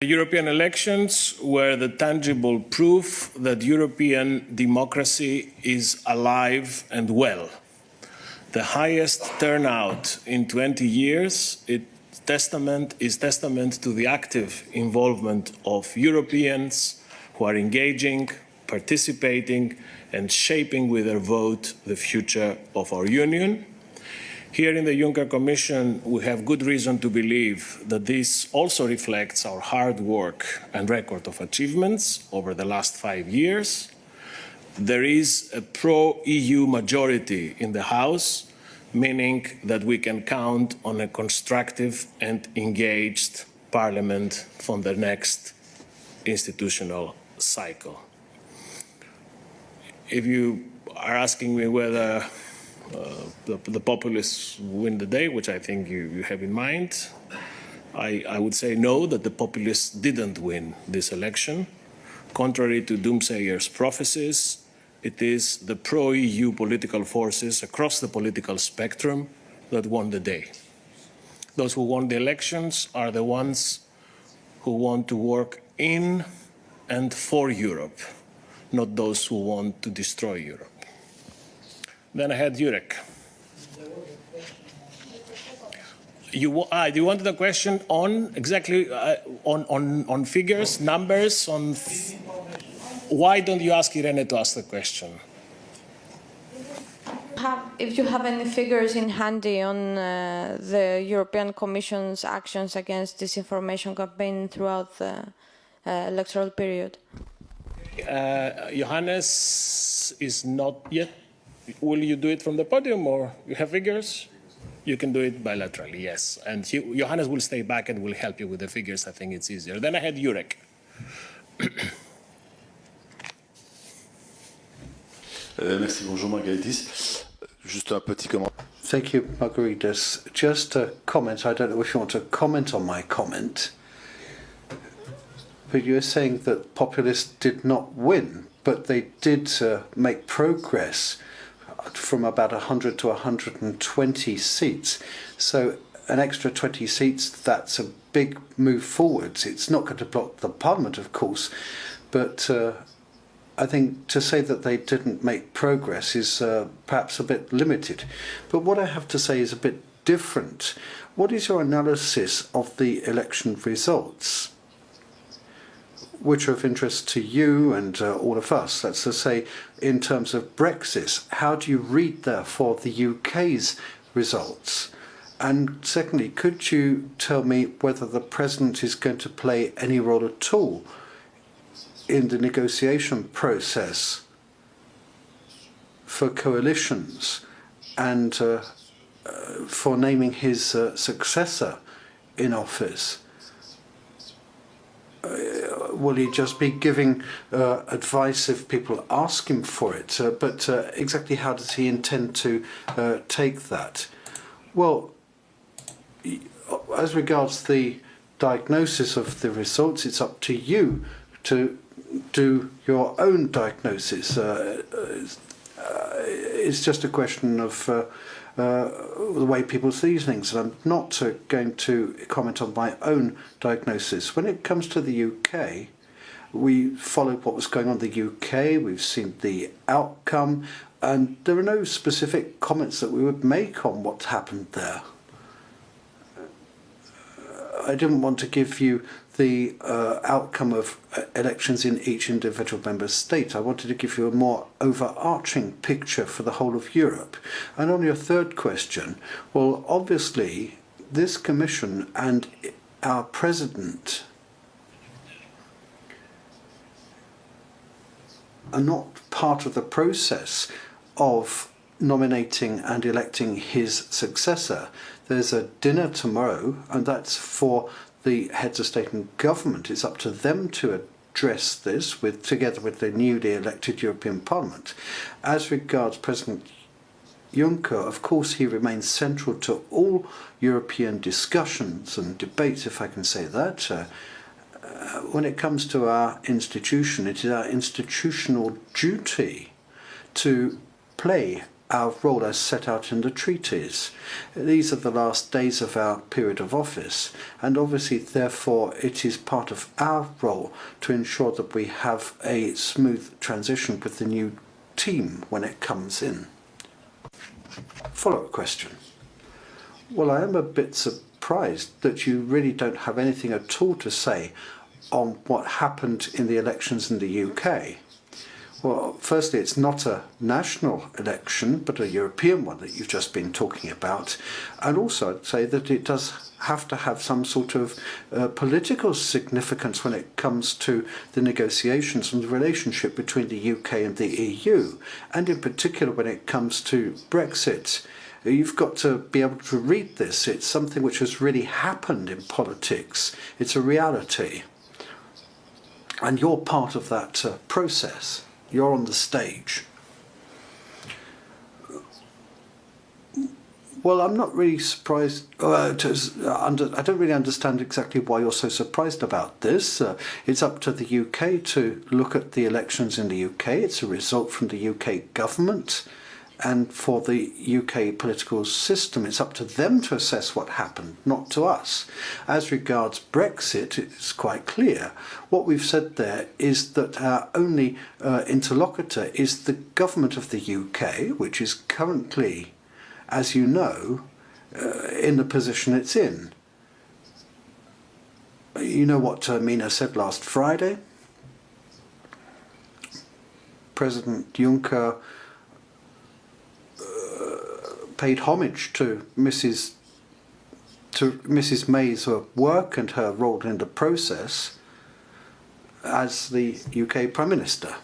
The European elections were the tangible proof that European democracy is alive and well. The highest turnout in 20 years is testament to the active involvement of Europeans who are engaging, participating, and shaping with their vote the future of our Union. Here in the Juncker Commission, we have good reason to believe that this also reflects our hard work and record of achievements over the last 5 years. There is a pro-EU majority in the House, meaning that we can count on a constructive and engaged Parliament for the next institutional cycle. If you are asking me whether the populists win the day, which I think you have in mind, I would say no, that the populists didn't win this election. Contrary to doomsayers' prophecies, it is the pro-EU political forces across the political spectrum that won the day. Those who won the elections are the ones who want to work in and for Europe, not those who want to destroy Europe. Then I had Jurek. You wanted a question on exactly on figures, numbers, on. Why don't you ask Irene to ask the question? If you have any figures in handy on the European Commission's actions against disinformation campaign throughout the electoral period. Johannes is not yet. Will you do it from the podium, or you have figures? You can do it bilaterally, yes. And Johannes will stay back and will help you with the figures. I think it's easier. Then I had Jurek. Merci, bonjour Margaritis. Juste un petit comment. Thank you, Margaritis. Just a comment. I don't know if you want to comment on my comment, but you're saying that populists did not win, but they did make progress from about 100 to 120 seats. So an extra 20 seats, that's a big move forwards. It's not going to block the Parliament, of course, but I think to say that they didn't make progress is perhaps a bit limited. But what I have to say is a bit different. What is your analysis of the election results, which are of interest to you and all of us? That's to say, in terms of Brexit, how do you read, therefore, the UK's results? And secondly, could you tell me whether the President is going to play any role at all in the negotiation process for coalitions and for naming his successor in office? Will he just be giving advice if people ask him for it? But exactly how does he intend to take that? Well, as regards the diagnosis of the results, it's up to you to do your own diagnosis. It's just a question of the way people see things, and I'm not going to comment on my own diagnosis. When it comes to the UK, we followed what was going on in the UK, we've seen the outcome, and there are no specific comments that we would make on what happened there. I didn't want to give you the outcome of elections in each individual member state. I wanted to give you a more overarching picture for the whole of Europe. And on your third question, well, obviously, this Commission and our President are not part of the process of nominating and electing his successor. There's a dinner tomorrow, and that's for the heads of state and government. It's up to them to address this together with the newly elected European Parliament. As regards President Juncker, of course, he remains central to all European discussions and debates, if I can say that. When it comes to our institution, it is our institutional duty to play our role as set out in the treaties. These are the last days of our period of office, and obviously, therefore, it is part of our role to ensure that we have a smooth transition with the new team when it comes in. Follow-up question. Well, I am a bit surprised that you really don't have anything at all to say on what happened in the elections in the UK. Well, firstly, it's not a national election, but a European one that you've just been talking about. And also, I'd say that it does have to have some sort of political significance when it comes to the negotiations and the relationship between the UK and the EU. And in particular, when it comes to Brexit. You've got to be able to read this. It's something which has really happened in politics. It's a reality. And you're part of that process. You're on the stage. Well, I'm not really surprised. I don't really understand exactly why you're so surprised about this. It's up to the UK to look at the elections in the UK. It's a result from the UK government. And for the UK political system, it's up to them to assess what happened, not to us. As regards Brexit, it's quite clear. What we've said there is that our only interlocutor is the government of the UK, which is currently, as you know, in the position it's in. You know what Mina said last Friday? President Juncker paid homage to Mrs. May's work and her role in the process as the UK Prime Minister.